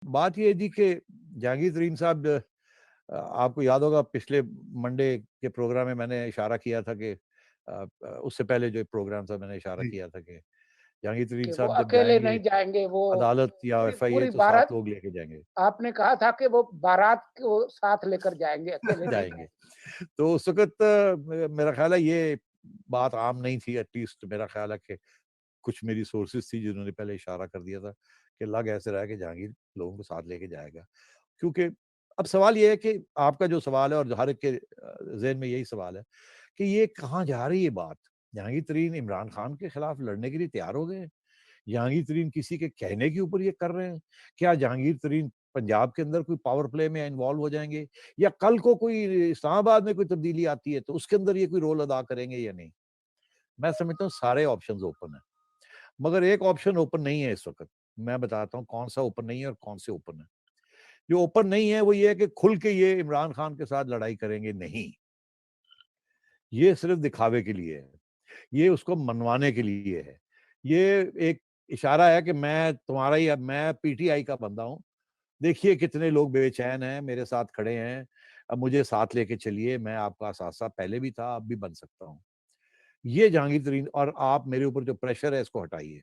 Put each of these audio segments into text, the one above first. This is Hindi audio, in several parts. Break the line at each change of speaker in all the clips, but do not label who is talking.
बात ये है जी कि जहांगीर तरीन साहब, आपको याद होगा पिछले मंडे के प्रोग्राम में मैंने इशारा किया था कि उससे पहले जो प्रोग्राम था मैंने इशारा
जी,
किया था कि जहांगीर तरीन
कि वो
साहब जब
अकेले
जाएंगे
नहीं जाएँगे, वो
अदालत या
पूरी
एफआईए
पूरी
तो सात
बारात।
लोग लेके जाएंगे।
आपने कहा था कि वो बारात को साथ लेकर जाएँगे, अकेले नहीं
जाएंगे
जाएँगे।
तो उस वक्त मेरा ख्याल है ये बात आम नहीं थी। एटलीस्ट मेरा ख्याल है कि कुछ मेरी सोर्सेज थी जिन्होंने पहले इशारा कर दिया था कि लग ऐसे रहा है कि जहांगीर लोगों को साथ लेके जाएगा। क्योंकि अब सवाल ये है कि आपका जो सवाल है और हर एक के ज़हन में यही सवाल है कि ये कहाँ जा रही है बात? जहांगीर तरीन इमरान खान के खिलाफ लड़ने के लिए तैयार हो गए हैं? जहांगीर तरीन किसी के कहने के ऊपर ये कर रहे हैं? क्या जहांगीर तरीन पंजाब के अंदर कोई पावर प्ले में इन्वॉल्व हो जाएँगे? या कल को कोई इस्लामाबाद में कोई तब्दीली आती है तो उसके अंदर ये कोई रोल अदा करेंगे या नहीं? मैं समझता हूँ सारे ऑप्शंस ओपन हैं। मगर एक ऑप्शन ओपन नहीं है इस वक़्त। मैं बताता हूँ कौन-सा ओपन नहीं है और कौन से ओपन है। जो ओपन नहीं है वो ये है कि खुल के ये इमरान खान के साथ लड़ाई करेंगे नहीं। ये सिर्फ़ दिखावे के लिए है। ये उसको मनवाने के लिए है। ये एक इशारा है कि मैं तुम्हारा ही, अब मैं पीटीआई का बंदा हूँ। देखिए कितने लोग बेचैन हैं, मेरे साथ खड़े हैं। अब मुझे साथ लेके चलिए, मैं आपका साथ-साथ पहले भी था, अब भी बन सकता हूँ। ये जहांगीर तरीन, और आप मेरे ऊपर जो प्रेशर है इसको हटाइए।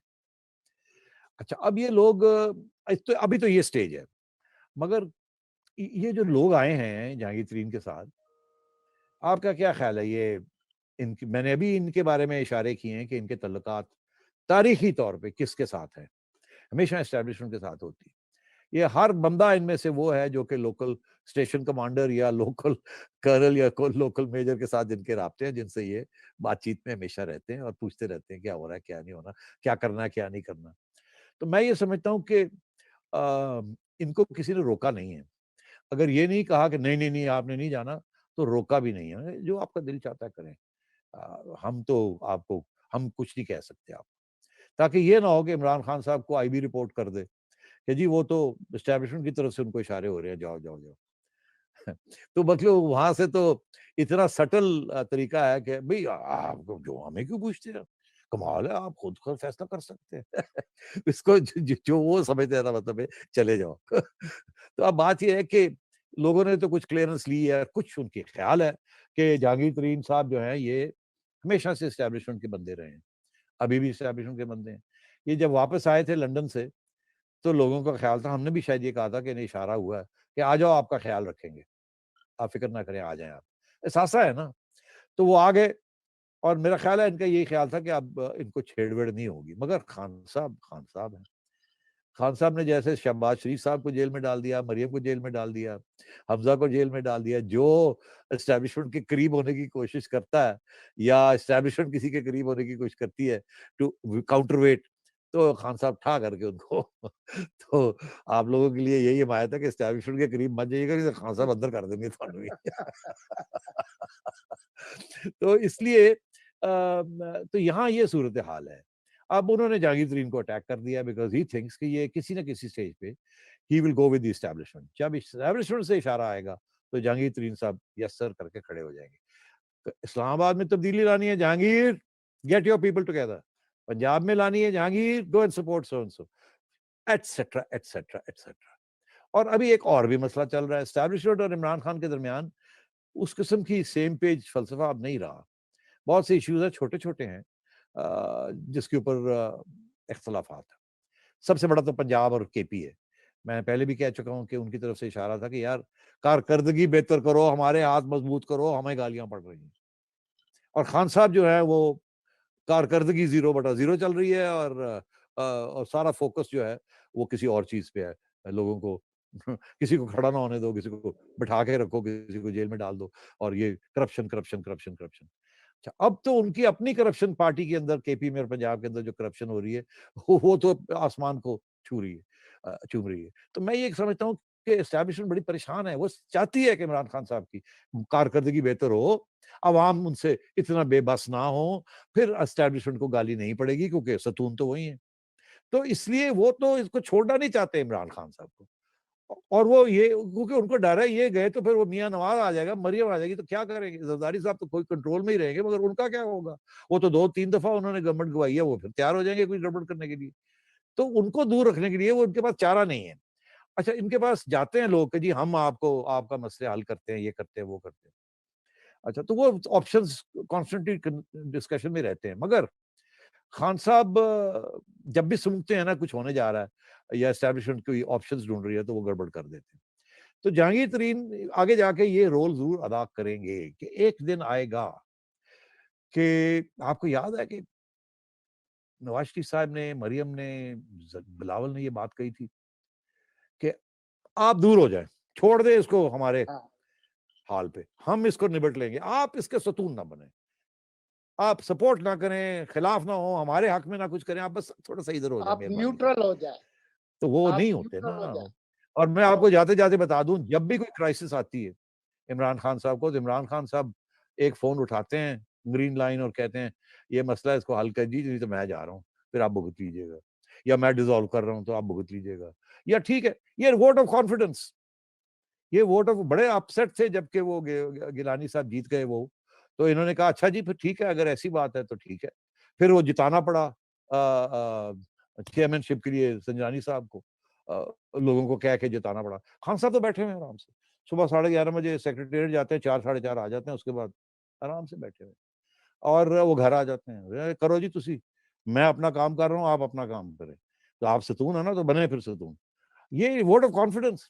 अच्छा, अब ये लोग तो अभी तो ये स्टेज है। मगर ये जो लोग आए हैं जहांगीर तरीन के साथ, आपका क्या ख़्याल है ये इनकी, मैंने अभी इनके बारे में इशारे किए हैं कि इनके तल्लुकात तारीख़ी तौर पे किसके साथ हैं? हमेशा एस्टेब्लिशमेंट के साथ होती है। ये हर बंदा इनमें से वो है जो कि लोकल स्टेशन कमांडर या लोकल कर्नल या को लोकल मेजर के साथ जिनके राब्ते हैं, जिनसे ये बातचीत में हमेशा रहते हैं और पूछते रहते हैं क्या हो रहा है, क्या नहीं हो रहा, क्या करना है, क्या नहीं करना। तो मैं ये समझता हूँ कि इनको किसी ने रोका नहीं है। अगर ये नहीं कहा कि नहीं, नहीं, नहीं आपने नहीं जाना, तो रोका भी नहीं है। जो आपका दिल चाहता है करें। हम तो आपको, हम कुछ नहीं कह सकते आप। ताकि ये ना हो कि इमरान खान साहब को आईबी रिपोर्ट कर दे कि जी वो तो एस्टेब्लिशमेंट की तरफ से उनको इशारे हो रहे हैं, जाओ, जाओ, जाओ। तो मतलब वहाँ से तो इतना सटल तरीका है कि भई आपको जो हमें क्यों पूछते हैं? कमाल है, आप खुद का फैसला कर सकते हैं। इसको ज ज जो वो समझते हैं ना, मतलब है चले जाओ। तो अब बात ये है कि लोगों ने तो कुछ क्लीयरेंस ली है, कुछ उनके ख़्याल है कि जहांगीर तरीन साहब जो हैं ये हमेशा से एस्टेब्लिशमेंट के बंदे रहे हैं, अभी भी एस्टेब्लिशमेंट के बंदे हैं। ये जब वापस आए थे लंदन से, तो लोगों का ख़्याल था, हमने भी शायद ये कहा था कि नहीं, इशारा हुआ है कि आ जाओ, आपका ख़्याल रखेंगे। आप फ़िक्र ना करें, आ जाएँ आप। एहसासा है ना? तो वो आ गए और मेरा ख़्याल है इनका यही ख़्याल था कि अब इनको छेड़-वेड़ नहीं होगी। मगर खान साहब हैं। खान साहब ने जैसे शहबाज शरीफ साहब को जेल में डाल दिया, मरियम को जेल में डाल दिया, हमज़ा को जेल में डाल दिया। जो एस्टेब्लिशमेंट के करीब होने की कोशिश करता है या एस्टेब्लिशमेंट किसी के करीब होने की कोशिश करती है टू काउंटरवेट, तो खान साहब ठा करके उनको तो आप लोगों के लिए यही हिमायत है कि एस्टेब्लिशमेंट के करीब मत जाइएगा, नहीं तो खान साहब अंदर कर देंगे थानू भी। तो इसलिए तो यहाँ ये सूरत-ए-हाल है। अब उन्होंने जहांगीर तरीन को अटैक कर दिया बिकॉज़ ही थिंक्स कि ये किसी न किसी स्टेज पे he will go with the establishment. जब एस्टेब्लिशमेंट से इशारा आएगा, तो जहांगीर तरीन साहब यस सर करके खड़े हो जाएँगे। तो इस्लामाबाद में तब्दीली लानी है, Jahangir get your people together. Punjab में लानी है, Jahangir go and support so and so, etcetera, etcetera, etcetera. और अभी एक और भी मसला चल रहा है, एस्टेब्लिशमेंट और इमरान खान के दरमियान उस किस्म की सेम पेज फ़लसफ़ा अब नहीं रहा। बहुत से इश्यूज़ हैं, छोटे-छोटे हैं जिसके ऊपर इख्तिलाफ़ात हैं। सबसे बड़ा तो पंजाब और केपी है। मैं पहले भी कह चुका हूँ कि उनकी तरफ से इशारा था कि यार कारकर्दगी बेहतर करो, हमारे हाथ मज़बूत करो, हमें गालियाँ पड़ रही हैं। और खान साहब जो है वो कारकर्दगी 0/0 चल रही है और सारा फ़ोकस जो है वो किसी और चीज़ पे है। लोगों को किसी को खड़ा ना होने दो, किसी को बिठा के रखो, किसी को जेल में डाल दो और ये करप्शन, करप्शन, करप्शन, करप्शन। अच्छा, अब तो उनकी अपनी करप्शन पार्टी के अंदर केपी में और पंजाब के अंदर जो करप्शन हो रही है, वो तो आसमान को छू रही है, चूम रही है। तो मैं ये समझता हूँ कि एस्टेब्लिशमेंट बड़ी परेशान है। वो चाहती है कि इमरान खान साहब की कारकर्दगी बेहतर हो, अवाम उनसे इतना बेबस ना हो, फिर एस्टेब्लिशमेंट को गाली नहीं पड़ेगी क्योंकि सतून तो वही है। तो इसलिए वो तो इसको छोड़ना नहीं चाहते इमरान खान साहब को। और वो ये क्योंकि उनको डर है ये गए तो फिर वो मियाँ नवाज़ आ जाएगा, मरियम आ जाएगी तो क्या करेंगे? ज़रदारी साहब तो कोई कंट्रोल में ही रहेंगे मगर उनका क्या होगा? वो तो 2-3 दफ़ा उन्होंने गवर्नमेंट गिरवाई है, वो फिर तैयार हो जाएँगे कोई गड़बड़ करने के लिए। तो उनको दूर रखने के लिए वो उनके पास चारा नहीं है। अच्छा, इनके पास जाते हैं लोग कि जी हम आपको आपका मसले हल करते हैं, ये करते हैं, वो करते हैं। अच्छा, तो वो ऑप्शंस कॉन्स्टेंटली डिस्कशन में रहते हैं, मगर खान साहब जब भी सूंघते हैं ना कुछ होने जा रहा है या एस्टेब्लिशमेंट कोई ऑप्शंस ढूंढ रही है तो वो गड़बड़ कर देते हैं। तो जहांगीर तरीन आगे जाके ये रोल जरूर अदा करेंगे कि एक दिन आएगा कि आपको याद है कि नवाज शरीफ साहब ने, मरियम ने, बिलावल ने ये बात कही थी कि आप दूर हो जाएं, छोड़ दें इसको हमारे
हाँ,
हाल पे, हम इसको निबट लेंगे, आप इसके सतून ना बने, आप सपोर्ट ना करें, खिलाफ ना हो, हमारे हक में ना कुछ करें, आप बस थोड़ा सा इधर हो जाए
आप
मेहरबानी से।
न्यूट्रल हो जाए,
तो वो
आप
नहीं होते ना।
न्यूट्रल हो जाए।
और मैं
तो
आपको जाते-जाते बता दूँ, जब भी कोई क्राइसिस आती है इमरान खान साहब को, तो इमरान खान साहब एक फ़ोन उठाते हैं, ग्रीन लाइन, और कहते हैं, "ये मसला है, इसको हल कर दीजिए, नहीं तो मैं जा रहा हूँ, फिर आप भुगत लीजिएगा। या मैं डिसॉल्व कर रहा हूँ, तो आप भुगत लीजिएगा। या ठीक है।" ये वोट ऑफ कॉन्फिडेंस, ये वोट ऑफ, बड़े अपसेट थे जबकि वो गिलानी साहब जीत गए वो। तो इन्होंने कहा, "अच्छा जी, फिर ठीक है, अगर ऐसी बात है तो ठीक है।" फिर वो जिताना पड़ा चेयरमैनशिप के लिए संजरानी साहब को, लोगों को कह के जिताना पड़ा। खान साहब तो बैठे हुए हैं आराम से। सुबह 11:30 बजे सेक्रेटेरिएट जाते हैं, 4 साढ़े 4 आ जाते हैं, उसके बाद आराम से बैठे हुए हैं। और वो घर आ जाते हैं, करो जी तुसी, मैं अपना काम कर रहा हूँ, आप अपना काम करें। तो आप सतून है ना, तो बने फिर सतून। ये वोट ऑफ कॉन्फिडेंस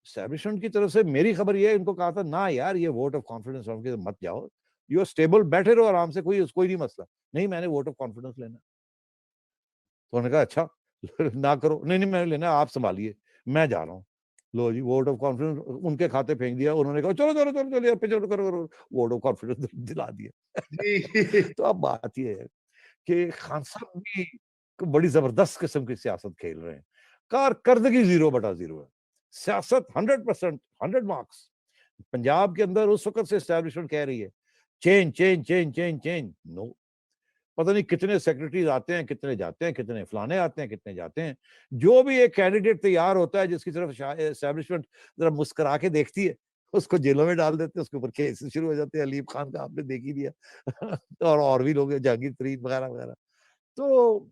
एस्टैब्लिशमेंट की तरफ से मेरी खबर ये है, इनको कहा था, ना यार ये वोट ऑफ कॉन्फिडेंस होके मत जाओ, यू आर स्टेबल, बैठे रहो आराम से, कोई नहीं मसला। नहीं, मैंने वोट ऑफ कॉन्फिडेंस लेना। तो उन्होंने कहा, अच्छा ना करो। नहीं नहीं, मैंने लेना, आप संभालिए, मैं जा रहा हूँ। लो जी, वोट ऑफ कॉन्फिडेंस उनके खाते फेंक दिया। उन्होंने कहा, चलो चलो चलो चलो, चलो करो करो, वोट ऑफ कॉन्फिडेंस दिला दिया।
जी।
तो अब बात ये है कि खान साहब भी बड़ी जबरदस्त किस्म की सियासत खेल रहे हैं। कारकर्दगी 0/0 है। सियासत 100%, 100 मार्क्स। पंजाब के अंदर उस वक्त से एस्टैब्लिशमेंट कह रही है, change change change change change, no. पता नहीं कितने सेक्रेटरीज आते हैं, कितने जाते हैं, कितने फलाने आते हैं, कितने जाते हैं। जो भी एक कैंडिडेट तैयार होता है जिसकी तरफ एस्टैब्लिशमेंट जरा मुस्कुरा के देखती है, उसको जेलों में डाल देते हैं, उसके ऊपर केस शुरू हो जाते हैं। अलीम खान का आपने देख ही लिया। और भी लोग हैं, जहांगीर तरीन वगैरह वगैरह। तो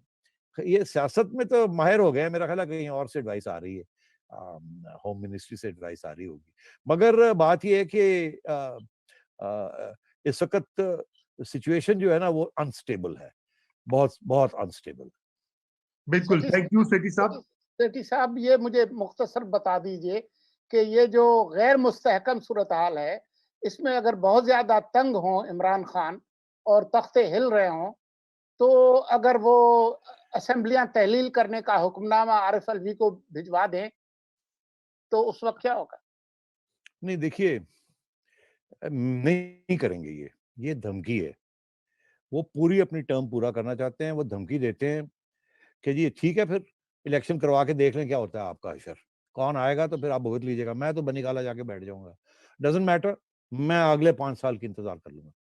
ये सियासत में तो माहिर हो गए हैं, मेरा ख्याल है कहीं और से एडवाइस आ रही है, होम मिनिस्ट्री से एडवाइस आ रही होगी। मगर बात ये है कि इस वक्त सिचुएशन जो है ना वो अनस्टेबल है, बहुत बहुत अनस्टेबल।
बिल्कुल,
सेठी
थैंक यू सेठी साहब।
सेठी साहब, ये मुझे मुख्तसर बता दीजिए कि ये जो गैर मुस्तहकम सूरत हाल है, इसमें अगर बहुत ज्यादा तंग हों इमरान खान और तख्ते हिल रहे हों, तो अगर वो असेंबलियां तहलील करने का हुक्मनामा आरिफ अलवी को भिजवा दें, तो उस वक्त क्या होगा?
नहीं देखिए, नहीं करेंगे ये धमकी है। वो पूरी अपनी टर्म पूरा करना चाहते हैं, वो धमकी देते हैं कि जी ठीक है, फिर इलेक्शन करवा के देख लें क्या होता है आपका हशर, कौन आएगा तो फिर आप भुगत लीजिएगा, मैं तो बनीकाला जाके बैठ जाऊंगा, डजेंट मैटर, मैं अगले 5 साल की इंतजार कर लूंगा।